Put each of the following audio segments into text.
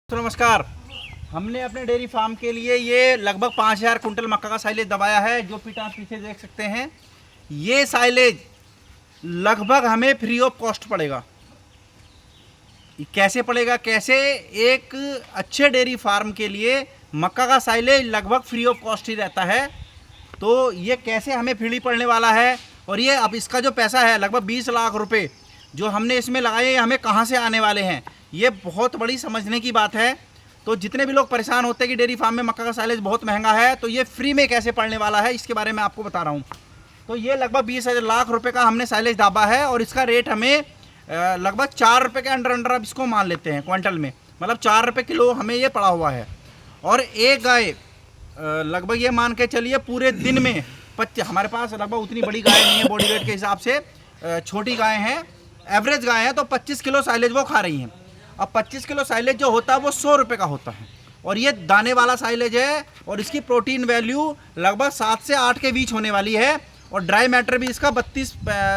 तो नमस्कार। हमने अपने डेयरी फार्म के लिए ये लगभग 5000 कुंटल मक्का का साइलेज दबाया है। जो पिट आप पीछे देख सकते हैं, ये साइलेज लगभग हमें फ्री ऑफ कॉस्ट पड़ेगा। कैसे पड़ेगा? कैसे? एक अच्छे डेयरी फार्म के लिए मक्का का साइलेज लगभग फ्री ऑफ कॉस्ट ही रहता है। तो ये कैसे हमें फ्री पड़ने वाला है, और ये अब इसका जो पैसा है लगभग 20 लाख रुपए जो हमने इसमें लगाए, हमें कहाँ से आने वाले हैं, ये बहुत बड़ी समझने की बात है। तो जितने भी लोग परेशान होते हैं कि डेयरी फार्म में मक्का का साइलेज बहुत महंगा है, तो ये फ्री में कैसे पड़ने वाला है, इसके बारे में आपको बता रहा हूँ। तो ये लगभग 20 लाख रुपए का हमने साइलेज दाबा है, और इसका रेट हमें लगभग 4 रुपये के अंडर अब इसको मान लेते हैं क्विंटल में, मतलब 4 रुपये किलो हमें ये पड़ा हुआ है। और एक गाय लगभग ये मान के चलिए पूरे दिन में 25, हमारे पास लगभग उतनी बड़ी गाय नहीं है बॉडी वेट के हिसाब से, छोटी गाय हैं, एवरेज गाय हैं, तो 25 किलो साइलेज वो खा रही हैं। अब 25 किलो साइलेज जो होता है वो 100 रुपये का होता है, और ये दाने वाला साइलेज है, और इसकी प्रोटीन वैल्यू लगभग 7 से 8 के बीच होने वाली है, और ड्राई मैटर भी इसका 32,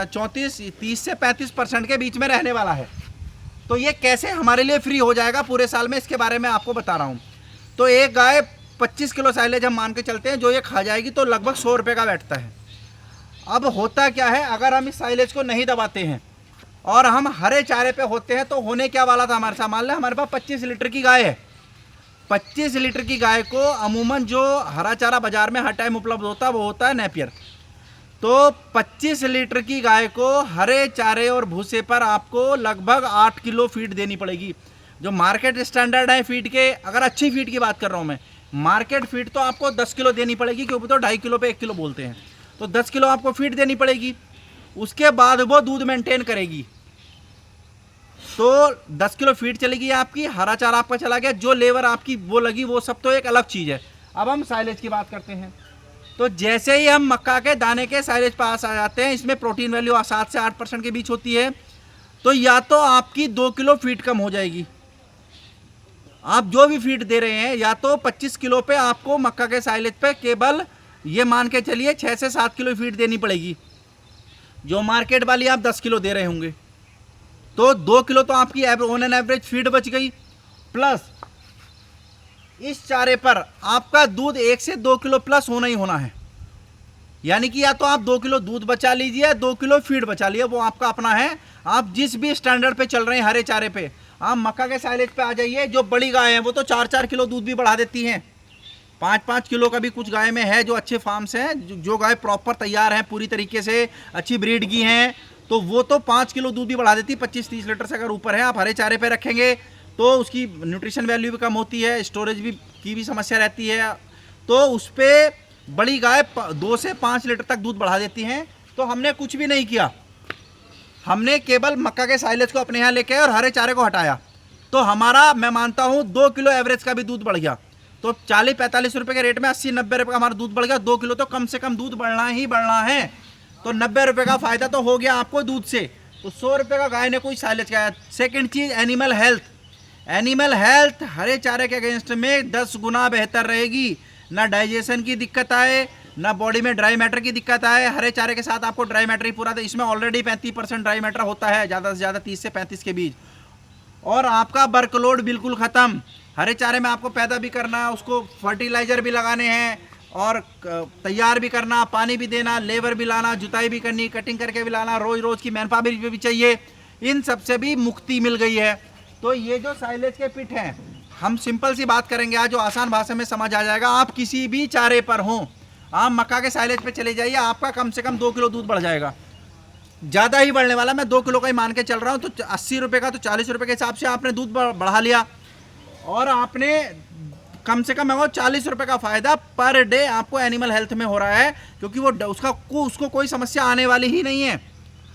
34, 30 से 35% के बीच में रहने वाला है। तो ये कैसे हमारे लिए फ्री हो जाएगा पूरे साल में, इसके बारे में आपको बता रहा हूँ। तो एक गाय 25 किलो साइलेज हम मान के चलते हैं, जो ये खा जाएगी तो लगभग 100 रुपये का बैठता है। अब होता क्या है, अगर हम इस साइलेज को नहीं दबाते हैं और हम हरे चारे पे होते हैं, तो होने क्या वाला था हमारे साथ। मान लें हमारे पास 25 लीटर की गाय है। 25 लीटर की गाय को अमूमन जो हरा चारा बाजार में हर टाइम उपलब्ध होता है वो होता है नेपियर। तो 25 लीटर की गाय को हरे चारे और भूसे पर आपको लगभग 8 किलो फीड देनी पड़ेगी। जो मार्केट स्टैंडर्ड है फीड के, अगर अच्छी फीड की बात कर रहा हूँ मैं, मार्केट फीड तो आपको 10 किलो देनी पड़ेगी, क्योंकि तो 2.5 किलो पे 1 किलो बोलते हैं। तो 10 किलो आपको फीड देनी पड़ेगी, उसके बाद वो दूध मेंटेन करेगी। तो 10 किलो फीड चलेगी आपकी, हरा चारा आपका चला गया, जो लेबर आपकी वो लगी, वो सब तो एक अलग चीज़ है। अब हम साइलेज की बात करते हैं। तो जैसे ही हम मक्का के दाने के साइलेज पास आ जाते हैं, इसमें प्रोटीन वैल्यू 7 से 8% के बीच होती है, तो या तो आपकी 2 किलो फीड कम हो जाएगी। आप जो भी फीड दे रहे हैं, या तो 25 किलो पे आपको मक्का के साइलेज पे केवल ये मान के चलिए 6 से 7 किलो फीड देनी पड़ेगी, जो मार्केट वाली आप 10 किलो दे रहे होंगे। तो 2 किलो तो आपकी ऑन एन एवरेज फीड बच गई, प्लस इस चारे पर आपका दूध 1 से 2 किलो प्लस होना ही होना है। यानी कि या तो आप 2 किलो दूध बचा लीजिए, 2 किलो फीड बचा लिए, वो आपका अपना है। आप जिस भी स्टैंडर्ड पे चल रहे हैं हरे चारे पे, आप मक्का के साइलेज पे आ जाइए। जो बड़ी गाय हैं वो तो 4-4 किलो दूध भी बढ़ा देती हैं, 5-5 किलो का भी कुछ गाय में है। जो अच्छे फार्म्स हैं, जो गाय प्रॉपर तैयार हैं, पूरी तरीके से अच्छी ब्रीड की हैं, तो वो तो 5 किलो दूध भी बढ़ा देती है। 25-30 लीटर से अगर ऊपर है, आप हरे चारे पे रखेंगे तो उसकी न्यूट्रिशन वैल्यू भी कम होती है, स्टोरेज भी की भी समस्या रहती है। तो उस पर बड़ी गाय 2 से 5 लीटर तक दूध बढ़ा देती हैं। तो हमने कुछ भी नहीं किया, हमने केवल मक्का के साइलेज को अपने यहाँ लेके आए और हरे चारे को हटाया, तो हमारा, मैं मानता हूँ, 2 किलो एवरेज का भी दूध बढ़ गया। तो 40-45 रुपये के रेट में 80-90 रुपये का हमारा दूध बढ़ गया। 2 किलो तो कम से कम दूध बढ़ना ही बढ़ना है, तो 90 रुपये का फ़ायदा तो हो गया आपको दूध से। तो 100 रुपये का गाय ने कोई साइलेज का। सेकेंड चीज़, एनिमल हेल्थ। एनिमल हेल्थ हरे चारे के अगेंस्ट में 10 गुना बेहतर रहेगी। ना डाइजेशन की दिक्कत आए, ना बॉडी में ड्राई मैटर की दिक्कत आए। हरे चारे के साथ आपको ड्राई मैटर ही पूरा, इसमें ऑलरेडी 35% ड्राई मैटर होता है, ज़्यादा से ज़्यादा 30 से 35 के बीच। और आपका वर्कलोड बिल्कुल ख़त्म। हरे चारे में आपको पैदा भी करना, उसको फर्टिलाइज़र भी लगाने हैं, और तैयार भी करना, पानी भी देना, लेबर भी लाना, जुताई भी करनी, कटिंग करके भी लाना, रोज़ रोज़ की मैन पावर भी चाहिए। इन सब से भी मुक्ति मिल गई है। तो ये जो साइलेज के पिट हैं, हम सिंपल सी बात करेंगे आज, जो आसान भाषा में समझ आ जाएगा। आप किसी भी चारे पर हों, आप मक्का के साइलेज पे चले जाइए, आपका कम से कम 2 किलो दूध बढ़ जाएगा। ज़्यादा ही बढ़ने वाला, मैं 2 किलो का ही मान के चल रहा हूँ। तो 80 रुपये का, तो 40 रुपये के हिसाब से आपने दूध बढ़ा लिया, और आपने कम से कम 40 रुपये का फ़ायदा पर डे आपको एनिमल हेल्थ में हो रहा है, क्योंकि वो उसको कोई समस्या आने वाली ही नहीं है।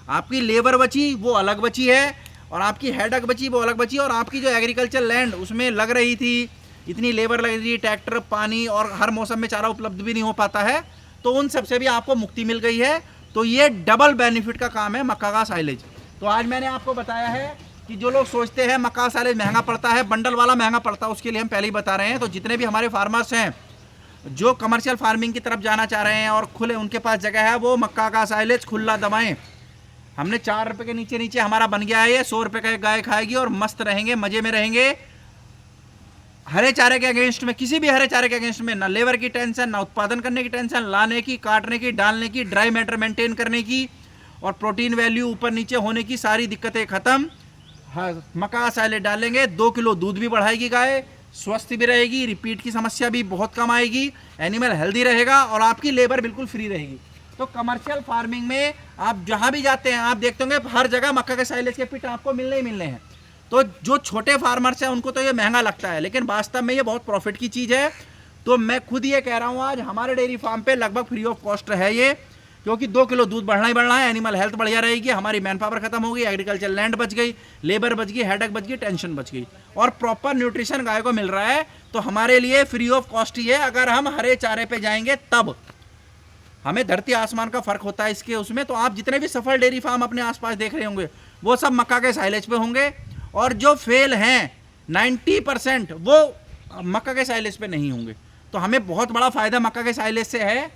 आपकी लेबर बची वो अलग बची है, और आपकी हेडक बची वो अलग बची, और आपकी जो एग्रीकल्चर लैंड उसमें लग रही थी, इतनी लेबर लग रही, ट्रैक्टर, पानी, और हर मौसम में चारा उपलब्ध भी नहीं हो पाता है, तो उन सब से भी आपको मुक्ति मिल गई है। तो ये डबल बेनिफिट का काम है मक्का का साइलेज। तो आज मैंने आपको बताया है कि जो लोग सोचते हैं मक्का का साइलेज महंगा पड़ता है, बंडल वाला महंगा पड़ता है, उसके लिए हम पहले ही बता रहे हैं। तो जितने भी हमारे फार्मर्स हैं जो कमर्शियल फार्मिंग की तरफ जाना चाह रहे हैं और खुले उनके पास जगह है, वो मक्का का साइलेज खुला दबाएं। हमने 4 रुपये के नीचे हमारा बन गया है ये। 100 रुपये का एक गाय खाएगी और मस्त रहेंगे, मज़े में रहेंगे। हरे चारे के अगेंस्ट में, किसी भी हरे चारे के अगेंस्ट में ना लेबर की टेंशन, ना उत्पादन करने की टेंशन, लाने की, काटने की, डालने की, ड्राई मैटर मेंटेन करने की और प्रोटीन वैल्यू ऊपर नीचे होने की सारी दिक्कतें खत्म। हाँ, मक्का का साइलेज डालेंगे, 2 किलो दूध भी बढ़ाएगी गाय, स्वस्थ भी रहेगी, रिपीट की समस्या भी बहुत कम आएगी, एनिमल हेल्दी रहेगा और आपकी लेबर बिल्कुल फ्री रहेगी। तो कमर्शियल फार्मिंग में आप जहाँ भी जाते हैं आप देखते होंगे हर जगह मक्का के साइलेज के पिट आपको मिलने ही मिलने हैं। तो जो छोटे फार्मर्स हैं उनको तो ये महंगा लगता है, लेकिन वास्तव में ये बहुत प्रॉफिट की चीज़ है। तो मैं खुद ये कह रहा हूँ आज हमारे डेयरी फार्म पे लगभग फ्री ऑफ कॉस्ट है ये, क्योंकि 2 किलो दूध बढ़ना ही बढ़ना है, एनिमल हेल्थ बढ़िया रहेगी, हमारी मैन पावर खत्म होगी, एग्रीकल्चर लैंड बच गई, लेबर बच गई, हेडेक बच गई, टेंशन बच गई और प्रॉपर न्यूट्रिशन गाय को मिल रहा है। तो हमारे लिए फ्री ऑफ कॉस्ट ही है। अगर हम हरे चारे पे जाएंगे तब हमें धरती आसमान का फर्क होता है इसके उसमें। तो आप जितने भी सफल डेयरी फार्म अपने आसपास देख रहे होंगे वो सब मक्का के साइलेज पे होंगे और जो फेल हैं 90% वो मक्का के साइलेज पे नहीं होंगे। तो हमें बहुत बड़ा फायदा मक्का के साइलेज से है।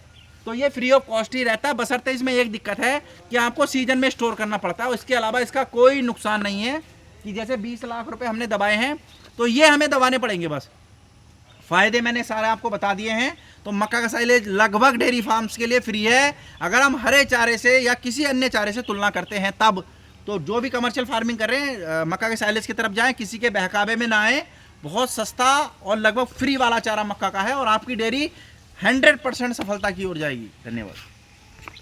तो ये फ्री ऑफ कॉस्ट ही रहता है, बशर्ते इसमें एक दिक्कत है कि आपको सीजन में स्टोर करना पड़ता है। इसके अलावा इसका कोई नुकसान नहीं है कि जैसे 20 लाख रुपए हमने दबाए हैं तो ये हमें दबाने पड़ेंगे बस। फायदे मैंने सारे आपको बता दिए हैं। तो मक्का का साइलेज लगभग डेयरी फार्म्स के लिए फ्री है। अगर हम हरे चारे से या किसी अन्य चारे से तुलना करते हैं तब तो जो भी कमर्शियल फार्मिंग कर रहे हैं मक्का के साइलेज की तरफ जाएं, किसी के बहकावे में ना आए। बहुत सस्ता और लगभग फ्री वाला चारा मक्का का है और आपकी डेयरी 100% सफलता की ओर जाएगी। धन्यवाद।